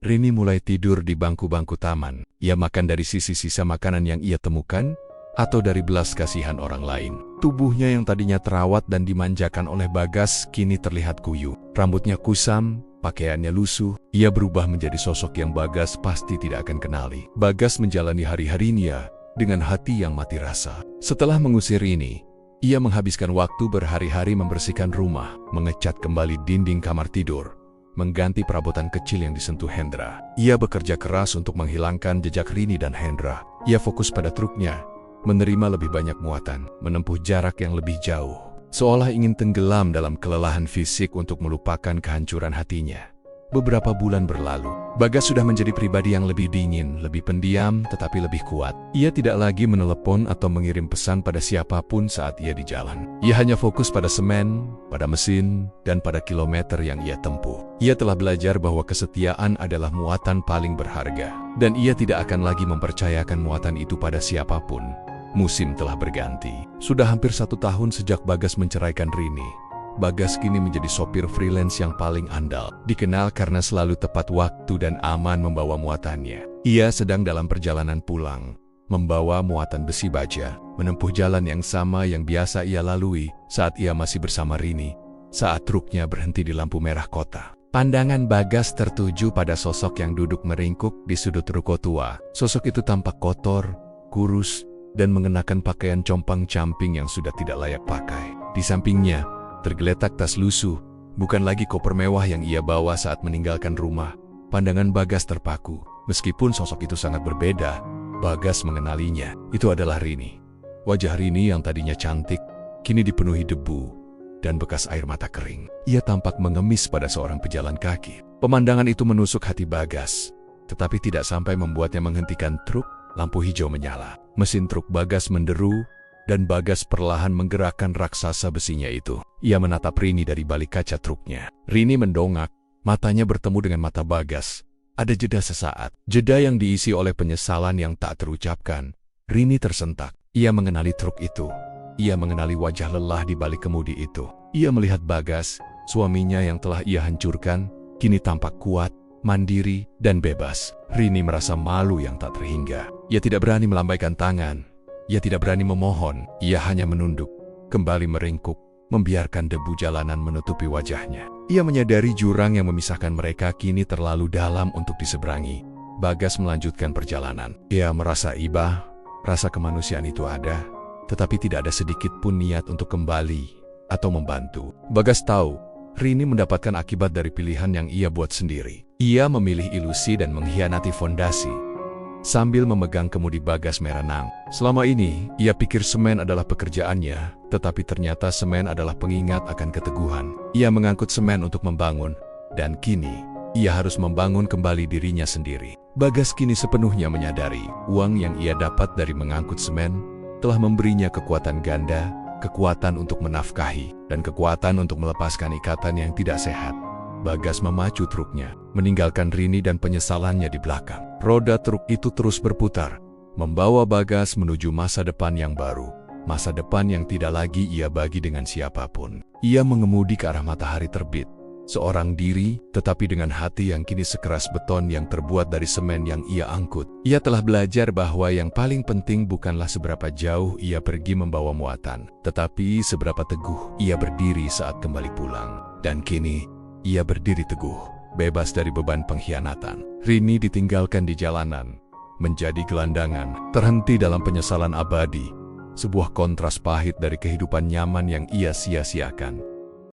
Rini mulai tidur di bangku-bangku taman. Ia makan dari sisa-sisa makanan yang ia temukan, atau dari belas kasihan orang lain. Tubuhnya yang tadinya terawat dan dimanjakan oleh Bagas kini terlihat kuyu. Rambutnya kusam, pakaiannya lusuh. Ia berubah menjadi sosok yang Bagas pasti tidak akan kenali. Bagas menjalani hari-harinya dengan hati yang mati rasa. Setelah mengusir Rini, ia menghabiskan waktu berhari-hari membersihkan rumah, mengecat kembali dinding kamar tidur, mengganti perabotan kecil yang disentuh Hendra. Ia bekerja keras untuk menghilangkan jejak Rini dan Hendra. Ia fokus pada truknya, menerima lebih banyak muatan, menempuh jarak yang lebih jauh, seolah ingin tenggelam dalam kelelahan fisik untuk melupakan kehancuran hatinya. Beberapa bulan berlalu, Bagas sudah menjadi pribadi yang lebih dingin, lebih pendiam, tetapi lebih kuat. Ia tidak lagi menelepon atau mengirim pesan pada siapapun saat ia di jalan. Ia hanya fokus pada semen, pada mesin, dan pada kilometer yang ia tempuh. Ia telah belajar bahwa kesetiaan adalah muatan paling berharga, dan ia tidak akan lagi mempercayakan muatan itu pada siapapun. Musim telah berganti. Sudah hampir 1 tahun sejak Bagas menceraikan Rini. Bagas kini menjadi sopir freelance yang paling andal. Dikenal karena selalu tepat waktu dan aman membawa muatannya. Ia sedang dalam perjalanan pulang, membawa muatan besi baja, menempuh jalan yang sama yang biasa ia lalui saat ia masih bersama Rini, saat truknya berhenti di lampu merah kota. Pandangan Bagas tertuju pada sosok yang duduk meringkuk di sudut ruko tua. Sosok itu tampak kotor, kurus, dan mengenakan pakaian compang-camping yang sudah tidak layak pakai. Di sampingnya, tergeletak tas lusuh, bukan lagi koper mewah yang ia bawa saat meninggalkan rumah. Pandangan Bagas terpaku. Meskipun sosok itu sangat berbeda, Bagas mengenalinya. Itu adalah Rini. Wajah Rini yang tadinya cantik, kini dipenuhi debu dan bekas air mata kering. Ia tampak mengemis pada seorang pejalan kaki. Pemandangan itu menusuk hati Bagas, tetapi tidak sampai membuatnya menghentikan truk. Lampu hijau menyala. Mesin truk Bagas menderu, dan Bagas perlahan menggerakkan raksasa besinya itu. Ia menatap Rini dari balik kaca truknya. Rini mendongak, matanya bertemu dengan mata Bagas. Ada jeda sesaat, jeda yang diisi oleh penyesalan yang tak terucapkan. Rini tersentak. Ia mengenali truk itu. Ia mengenali wajah lelah di balik kemudi itu. Ia melihat Bagas, suaminya yang telah ia hancurkan, kini tampak kuat, mandiri, dan bebas. Rini merasa malu yang tak terhingga. Ia tidak berani melambaikan tangan. Ia tidak berani memohon. Ia hanya menunduk, kembali meringkuk, membiarkan debu jalanan menutupi wajahnya. Ia menyadari jurang yang memisahkan mereka kini terlalu dalam untuk diseberangi. Bagas melanjutkan perjalanan. Ia merasa iba, rasa kemanusiaan itu ada, tetapi tidak ada sedikit pun niat untuk kembali atau membantu. Bagas tahu, Rini mendapatkan akibat dari pilihan yang ia buat sendiri. Ia memilih ilusi dan mengkhianati fondasi. Sambil memegang kemudi Bagas merenang. Selama ini, ia pikir semen adalah pekerjaannya, tetapi ternyata semen adalah pengingat akan keteguhan. Ia mengangkut semen untuk membangun, dan kini, ia harus membangun kembali dirinya sendiri. Bagas kini sepenuhnya menyadari, uang yang ia dapat dari mengangkut semen telah memberinya kekuatan ganda, kekuatan untuk menafkahi, dan kekuatan untuk melepaskan ikatan yang tidak sehat. Bagas memacu truknya, meninggalkan Rini dan penyesalannya di belakang. Roda truk itu terus berputar, membawa Bagas menuju masa depan yang baru, masa depan yang tidak lagi ia bagi dengan siapapun. Ia mengemudi ke arah matahari terbit, seorang diri, tetapi dengan hati yang kini sekeras beton yang terbuat dari semen yang ia angkut. Ia telah belajar bahwa yang paling penting bukanlah seberapa jauh ia pergi membawa muatan, tetapi seberapa teguh ia berdiri saat kembali pulang. Dan kini, ia berdiri teguh, bebas dari beban pengkhianatan. Rini ditinggalkan di jalanan, menjadi gelandangan, terhenti dalam penyesalan abadi, sebuah kontras pahit dari kehidupan nyaman yang ia sia-siakan.